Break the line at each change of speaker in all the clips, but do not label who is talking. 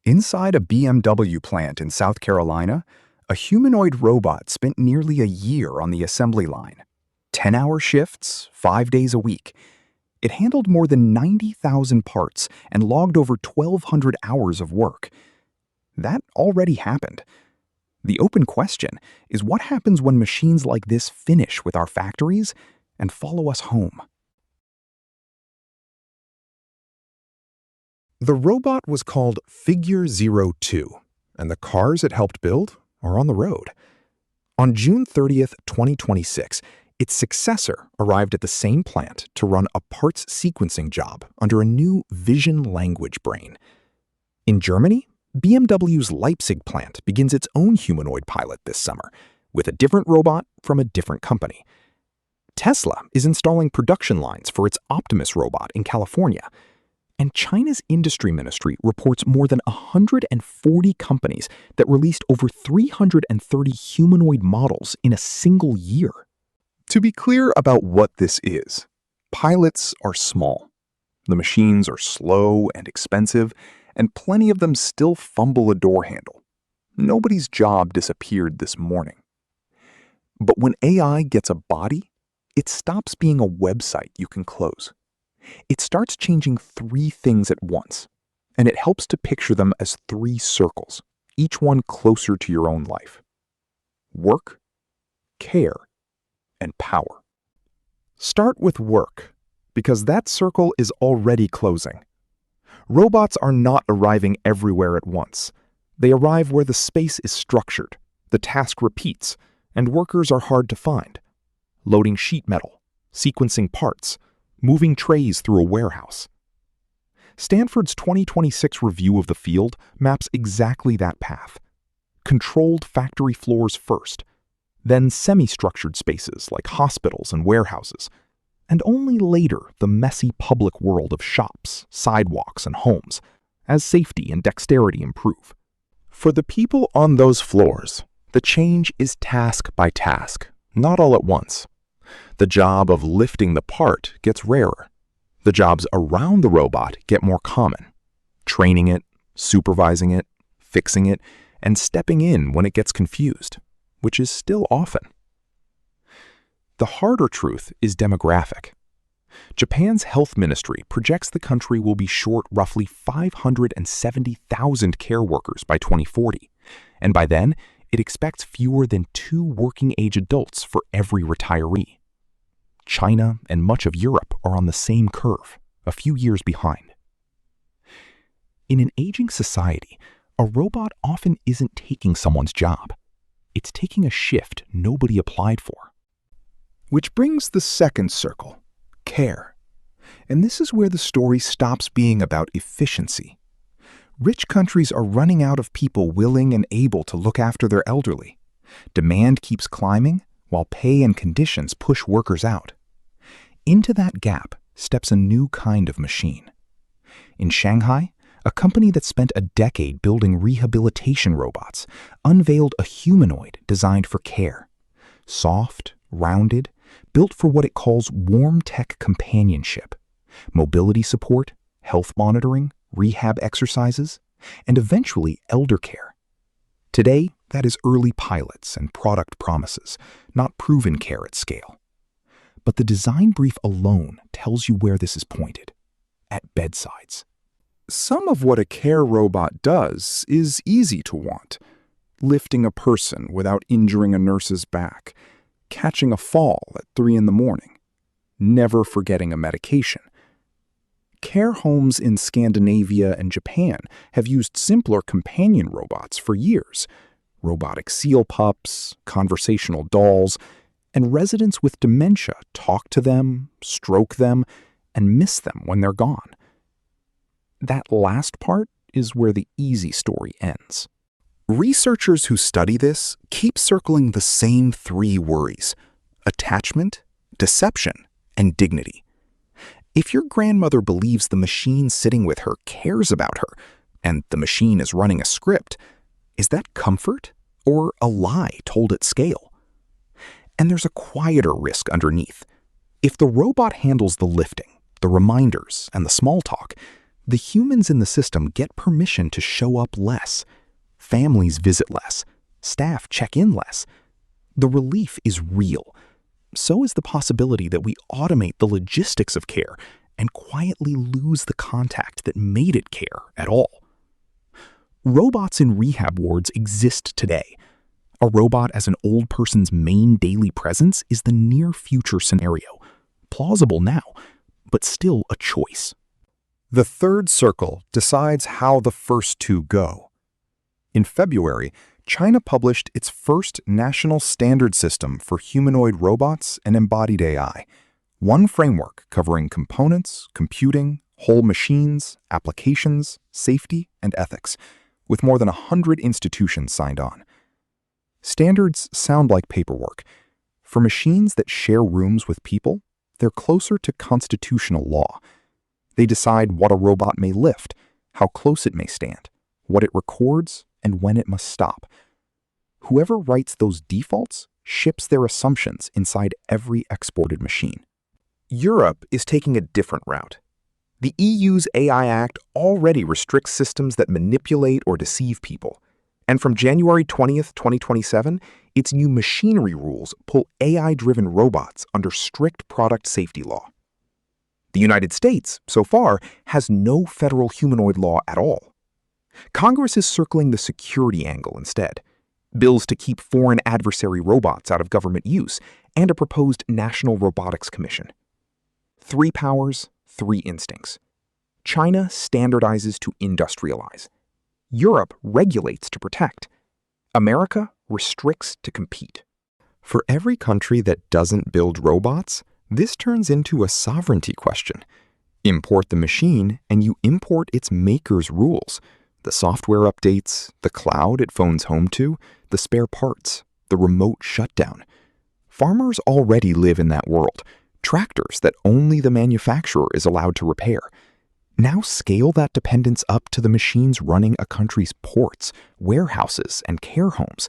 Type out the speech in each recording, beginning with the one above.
Inside a BMW plant in South Carolina, a humanoid robot spent nearly a year on the assembly line. 10-hour shifts, 5 days a week. It handled more than 90,000 parts and logged over 1,200 hours of work. That already happened. The open question is what happens when machines like this finish with our factories and follow us home?
The robot was called Figure 02, and the cars it helped build are on the road. On June 30th, 2026, its successor arrived at the same plant to run a parts sequencing job under a new vision language brain. In Germany, BMW's Leipzig plant begins its own humanoid pilot this summer, with a different robot from a different company. Tesla is installing production lines for its Optimus robot in California. And China's industry ministry reports more than 140 companies that released over 330 humanoid models in a single year.
To be clear about what this is, pilots are small. The machines are slow and expensive, and plenty of them still fumble a door handle. Nobody's job disappeared this morning. But when AI gets a body, it stops being a website you can close. It starts changing 3 things at once, and it helps to picture them as 3 circles, each one closer to your own life. Work, care, and power. Start with work, because that circle is already closing. Robots are not arriving everywhere at once. They arrive where the space is structured, the task repeats, and workers are hard to find. Loading sheet metal, sequencing parts, moving trays through a warehouse. Stanford's 2026 review of the field maps exactly that path. Controlled factory floors first, then semi-structured spaces like hospitals and warehouses, and only later the messy public world of shops, sidewalks, and homes, as safety and dexterity improve. For the people on those floors, the change is task by task, not all at once. The job of lifting the part gets rarer. The jobs around the robot get more common. Training it, supervising it, fixing it, and stepping in when it gets confused, which is still often. The harder truth is demographic. Japan's health ministry projects the country will be short roughly 570,000 care workers by 2040, and by then, it expects fewer than 2 working-age adults for every retiree. China and much of Europe are on the same curve, a few years behind. In an aging society, a robot often isn't taking someone's job. It's taking a shift nobody applied for. Which brings the second circle, care. And this is where the story stops being about efficiency. Rich countries are running out of people willing and able to look after their elderly. Demand keeps climbing, while pay and conditions push workers out. Into that gap steps a new kind of machine. In Shanghai, a company that spent a decade building rehabilitation robots unveiled a humanoid designed for care. Soft, rounded, built for what it calls warm tech companionship, mobility support, health monitoring, rehab exercises, and eventually elder care. Today, that is early pilots and product promises, not proven care at scale. But the design brief alone tells you where this is pointed, at bedsides. Some of what a care robot does is easy to want. Lifting a person without injuring a nurse's back, catching a fall at 3 a.m, never forgetting a medication. Care homes in Scandinavia and Japan have used simpler companion robots for years. Robotic seal pups, conversational dolls, and residents with dementia talk to them, stroke them, and miss them when they're gone. That last part is where the easy story ends. Researchers who study this keep circling the same 3 worries: attachment, deception, and dignity. If your grandmother believes the machine sitting with her cares about her, and the machine is running a script, is that comfort or a lie told at scale? And there's a quieter risk underneath. If the robot handles the lifting, the reminders, and the small talk,
The humans in the system get permission to show up less. Families visit less. Staff check in less. The relief is real. So is the possibility that we automate the logistics of care and quietly lose the contact that made it care at all. Robots in rehab wards exist today. A robot as an old person's main daily presence is the near-future scenario. Plausible now, but still a choice.
The third circle decides how the first two go. In February, China published its first national standard system for humanoid robots and embodied AI, one framework covering components, computing, whole machines, applications, safety, and ethics, with more than 100 institutions signed on. Standards sound like paperwork. For machines that share rooms with people, they're closer to constitutional law. They decide what a robot may lift, how close it may stand, what it records, and when it must stop. Whoever writes those defaults ships their assumptions inside every exported machine. Europe is taking a different route. The EU's AI Act already restricts systems that manipulate or deceive people. And from January 20th, 2027, its new machinery rules pull AI-driven robots under strict product safety law. The United States, so far, has no federal humanoid law at all. Congress is circling the security angle instead. Bills to keep foreign adversary robots out of government use, and a proposed National Robotics Commission. 3 powers, 3 instincts. China standardizes to industrialize. Europe regulates to protect. America restricts to compete. For every country that doesn't build robots, this turns into a sovereignty question. Import the machine, and you import its maker's rules. The software updates, the cloud it phones home to, the spare parts, the remote shutdown. Farmers already live in that world. Tractors that only the manufacturer is allowed to repair. Now scale that dependence up to the machines running a country's ports, warehouses, and care homes.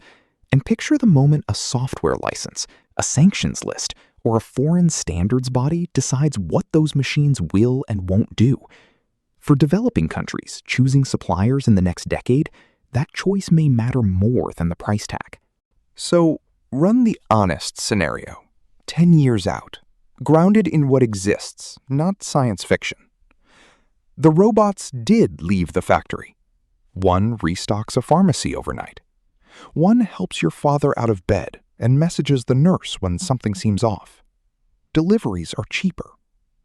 And picture the moment a software license, a sanctions list, or a foreign standards body decides what those machines will and won't do. For developing countries choosing suppliers in the next decade, that choice may matter more than the price tag. So, run the honest scenario, 10 years out, grounded in what exists, not science fiction. The robots did leave the factory. One restocks a pharmacy overnight. One helps your father out of bed and messages the nurse when something seems off. Deliveries are cheaper.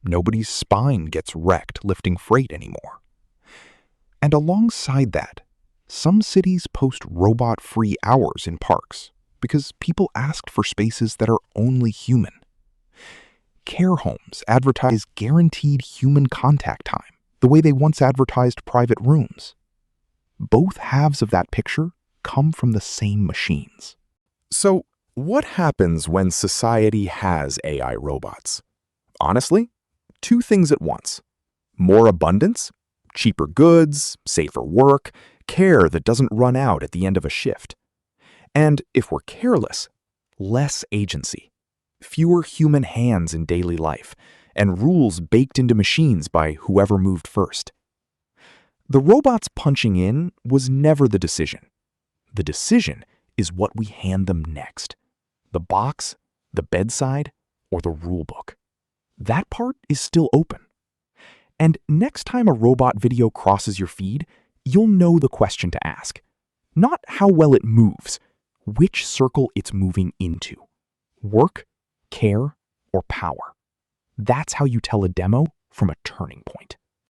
Nobody's spine gets wrecked lifting freight anymore. And alongside that, some cities post robot-free hours in parks because people asked for spaces that are only human. Care homes advertise guaranteed human contact time, the way they once advertised private rooms. Both halves of that picture come from the same machines. So, what happens when society has AI robots? Honestly, 2 things at once. More abundance, cheaper goods, safer work, care that doesn't run out at the end of a shift. And if we're careless, less agency. Fewer human hands in daily life, and rules baked into machines by whoever moved first. The robots punching in was never the decision. The decision is what we hand them next. The box, the bedside, or the rulebook. That part is still open. And next time a robot video crosses your feed, you'll know the question to ask. Not how well it moves, which circle it's moving into. Work, care, or power. That's how you tell a demo from a turning point.